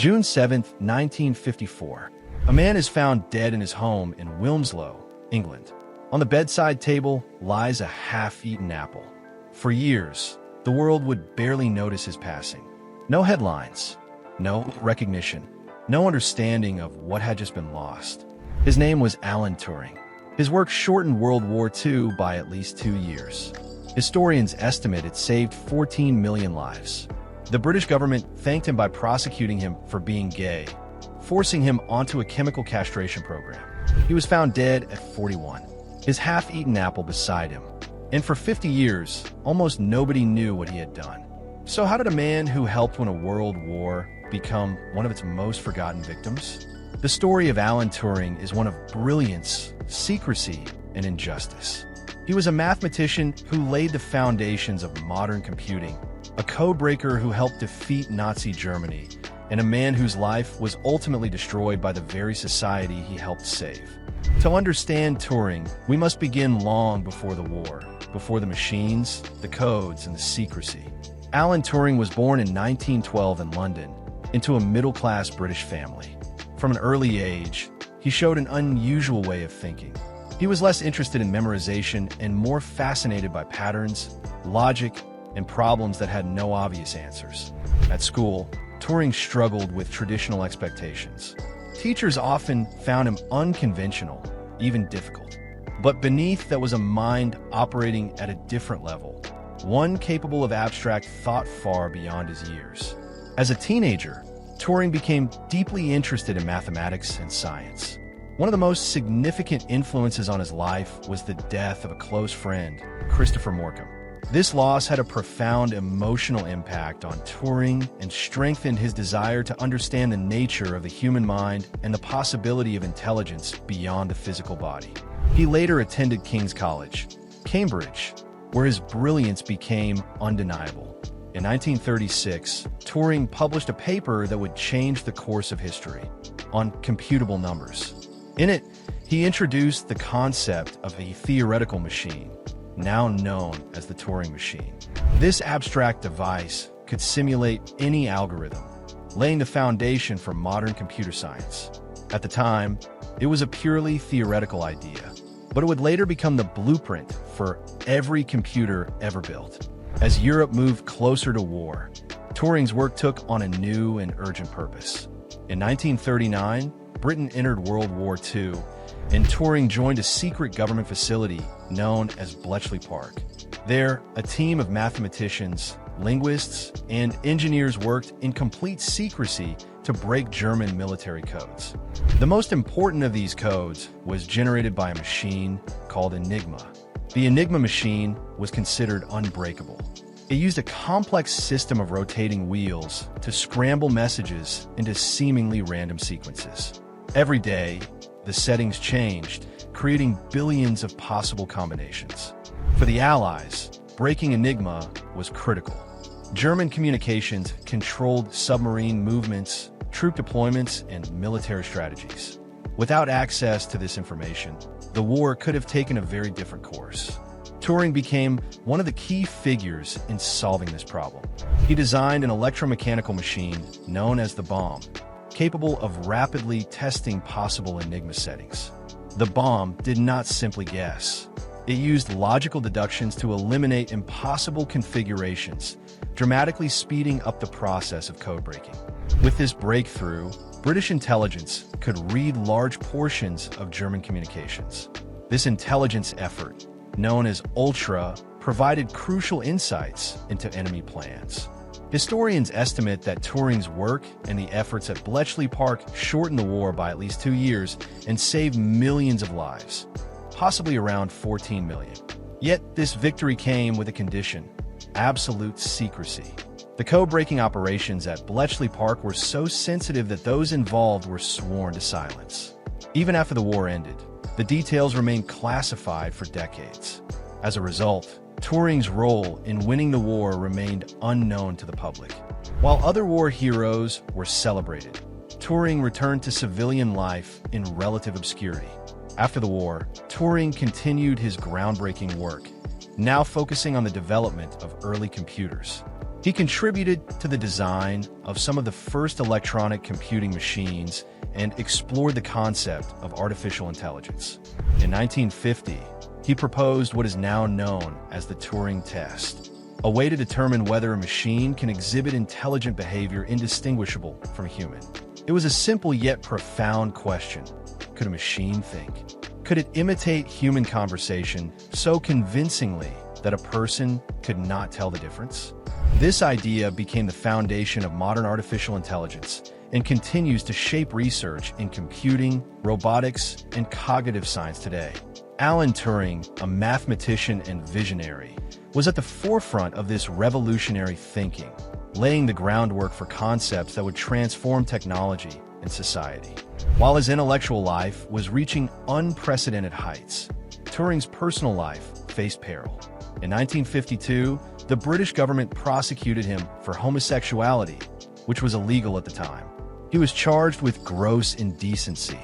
June 7, 1954. A man is found dead in his home in Wilmslow, England. On the bedside table lies a half-eaten apple. For years, the world would barely notice his passing. No headlines, no recognition, no understanding of what had just been lost. His name was Alan Turing. His work shortened World War II by at least 2 years. Historians estimate it saved 14 million lives. The British government thanked him by prosecuting him for being gay, forcing him onto a chemical castration program. He was found dead at 41, his half-eaten apple beside him. And for 50 years, almost nobody knew what he had done. So how did a man who helped win a world war become one of its most forgotten victims? The story of Alan Turing is one of brilliance, secrecy, and injustice. He was a mathematician who laid the foundations of modern computing, a codebreaker who helped defeat Nazi Germany, and a man whose life was ultimately destroyed by the very society he helped save. To understand Turing, we must begin long before the war, before the machines, the codes, and the secrecy. Alan Turing was born in 1912 in London, into a middle-class British family. From an early age, he showed an unusual way of thinking. He was less interested in memorization and more fascinated by patterns, logic, and problems that had no obvious answers. At school, Turing struggled with traditional expectations. Teachers often found him unconventional, even difficult. But beneath that was a mind operating at a different level, one capable of abstract thought far beyond his years. As a teenager, Turing became deeply interested in mathematics and science. One of the most significant influences on his life was the death of a close friend, Christopher Morcom. This loss had a profound emotional impact on Turing and strengthened his desire to understand the nature of the human mind and the possibility of intelligence beyond the physical body. He later attended King's College, Cambridge, where his brilliance became undeniable. In 1936, Turing published a paper that would change the course of history on computable numbers. In it, he introduced the concept of a theoretical machine, now known as the Turing Machine. This abstract device could simulate any algorithm, laying the foundation for modern computer science. At the time, it was a purely theoretical idea, but it would later become the blueprint for every computer ever built. As Europe moved closer to war, Turing's work took on a new and urgent purpose. In 1939, Britain entered World War II, and Turing joined a secret government facility known as Bletchley Park. There, a team of mathematicians, linguists, and engineers worked in complete secrecy to break German military codes. The most important of these codes was generated by a machine called Enigma. The Enigma machine was considered unbreakable. It used a complex system of rotating wheels to scramble messages into seemingly random sequences. Every day, the settings changed, creating billions of possible combinations. For the Allies, breaking Enigma was critical. German communications controlled submarine movements, troop deployments, and military strategies. Without access to this information, the war could have taken a very different course. Turing became one of the key figures in solving this problem. He designed an electromechanical machine known as the bomb, capable of rapidly testing possible Enigma settings. The bomb did not simply guess. It used logical deductions to eliminate impossible configurations, dramatically speeding up the process of code breaking. With this breakthrough, British intelligence could read large portions of German communications. This intelligence effort, known as Ultra, provided crucial insights into enemy plans. Historians estimate that Turing's work and the efforts at Bletchley Park shortened the war by at least 2 years and saved millions of lives, possibly around 14 million. Yet this victory came with a condition: absolute secrecy. The code-breaking operations at Bletchley Park were so sensitive that those involved were sworn to silence. Even after the war ended, the details remained classified for decades. As a result, Turing's role in winning the war remained unknown to the public. While other war heroes were celebrated, Turing returned to civilian life in relative obscurity. After the war, Turing continued his groundbreaking work, now focusing on the development of early computers. He contributed to the design of some of the first electronic computing machines and explored the concept of artificial intelligence. In 1950, he proposed what is now known as the Turing test, a way to determine whether a machine can exhibit intelligent behavior indistinguishable from human. It was a simple yet profound question. Could a machine think? Could it imitate human conversation so convincingly that a person could not tell the difference? This idea became the foundation of modern artificial intelligence and continues to shape research in computing, robotics, and cognitive science today. Alan Turing, a mathematician and visionary, was at the forefront of this revolutionary thinking, laying the groundwork for concepts that would transform technology and society. While his intellectual life was reaching unprecedented heights, Turing's personal life faced peril. In 1952, the British government prosecuted him for homosexuality, which was illegal at the time. He was charged with gross indecency,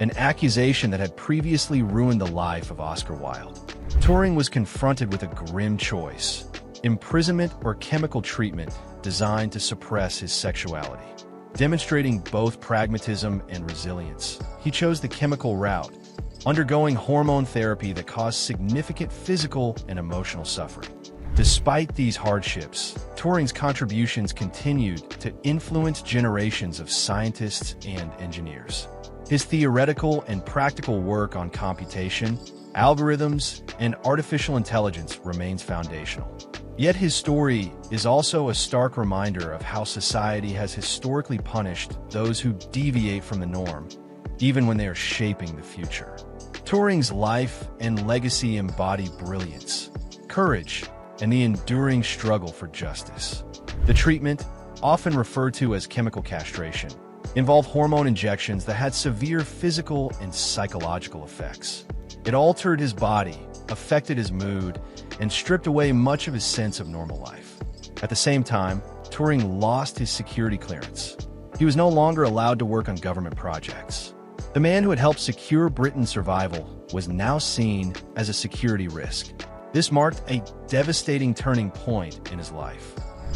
an accusation that had previously ruined the life of Oscar Wilde. Turing was confronted with a grim choice: imprisonment or chemical treatment designed to suppress his sexuality. Demonstrating both pragmatism and resilience, he chose the chemical route, undergoing hormone therapy that caused significant physical and emotional suffering. Despite these hardships, Turing's contributions continued to influence generations of scientists and engineers. His theoretical and practical work on computation, algorithms, and artificial intelligence remains foundational. Yet his story is also a stark reminder of how society has historically punished those who deviate from the norm, even when they are shaping the future. Turing's life and legacy embody brilliance, courage, and the enduring struggle for justice. The treatment, often referred to as chemical castration, involved hormone injections that had severe physical and psychological effects. It altered his body, affected his mood, and stripped away much of his sense of normal life. At the same time, Turing lost his security clearance. He was no longer allowed to work on government projects. The man who had helped secure Britain's survival was now seen as a security risk. This marked a devastating turning point in his life.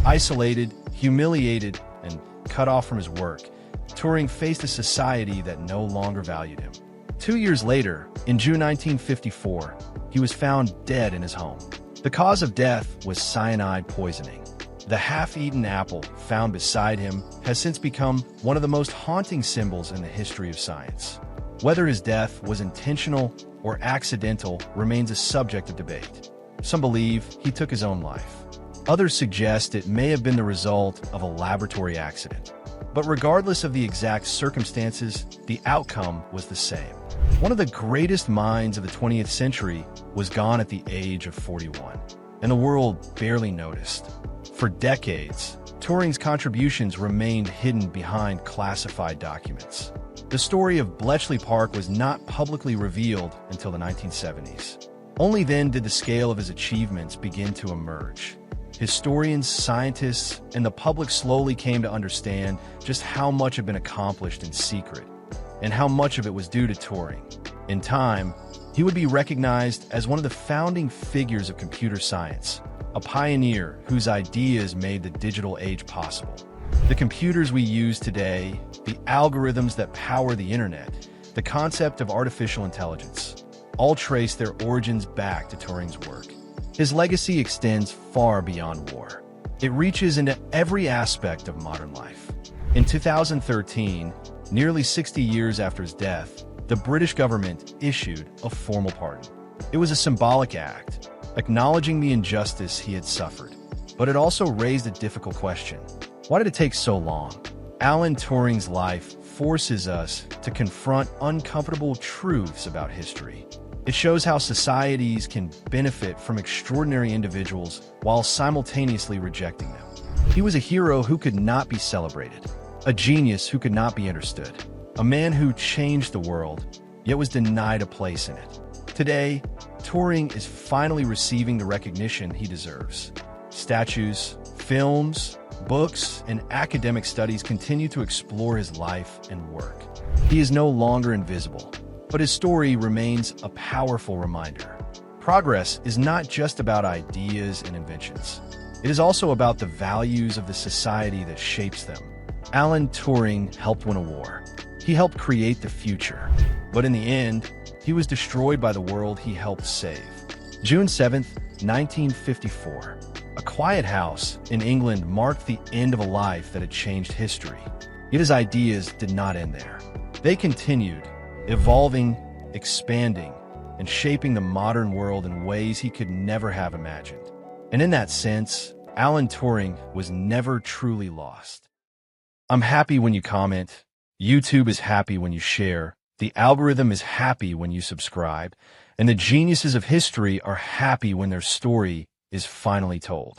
Isolated, humiliated, and cut off from his work, Turing faced a society that no longer valued him. 2 years later, in June 1954, he was found dead in his home. The cause of death was cyanide poisoning. The half-eaten apple found beside him has since become one of the most haunting symbols in the history of science. Whether his death was intentional or accidental remains a subject of debate. Some believe he took his own life. Others suggest it may have been the result of a laboratory accident. But regardless of the exact circumstances, the outcome was the same. One of the greatest minds of the 20th century was gone at the age of 41, and the world barely noticed. For decades, Turing's contributions remained hidden behind classified documents. The story of Bletchley Park was not publicly revealed until the 1970s. Only then did the scale of his achievements begin to emerge. Historians, scientists, and the public slowly came to understand just how much had been accomplished in secret, and how much of it was due to Turing. In time, he would be recognized as one of the founding figures of computer science, a pioneer whose ideas made the digital age possible. The computers we use today, the algorithms that power the internet, the concept of artificial intelligence, all trace their origins back to Turing's work. His legacy extends far beyond war. It reaches into every aspect of modern life. In 2013, nearly 60 years after his death, the British government issued a formal pardon. It was a symbolic act, acknowledging the injustice he had suffered. But it also raised a difficult question. Why did it take so long? Alan Turing's life forces us to confront uncomfortable truths about history. It shows how societies can benefit from extraordinary individuals while simultaneously rejecting them. He was a hero who could not be celebrated, a genius who could not be understood, a man who changed the world, yet was denied a place in it. Today, Turing is finally receiving the recognition he deserves. Statues, films, books, and academic studies continue to explore his life and work. He is no longer invisible, but his story remains a powerful reminder. Progress is not just about ideas and inventions. It is also about the values of the society that shapes them. Alan Turing helped win a war. He helped create the future. But in the end, he was destroyed by the world he helped save. June 7, 1954. A quiet house in England marked the end of a life that had changed history. Yet his ideas did not end there. They continued, evolving, expanding, and shaping the modern world in ways he could never have imagined. And in that sense, Alan Turing was never truly lost. I'm happy when you comment. YouTube is happy when you share. The algorithm is happy when you subscribe. And the geniuses of history are happy when their story is finally told.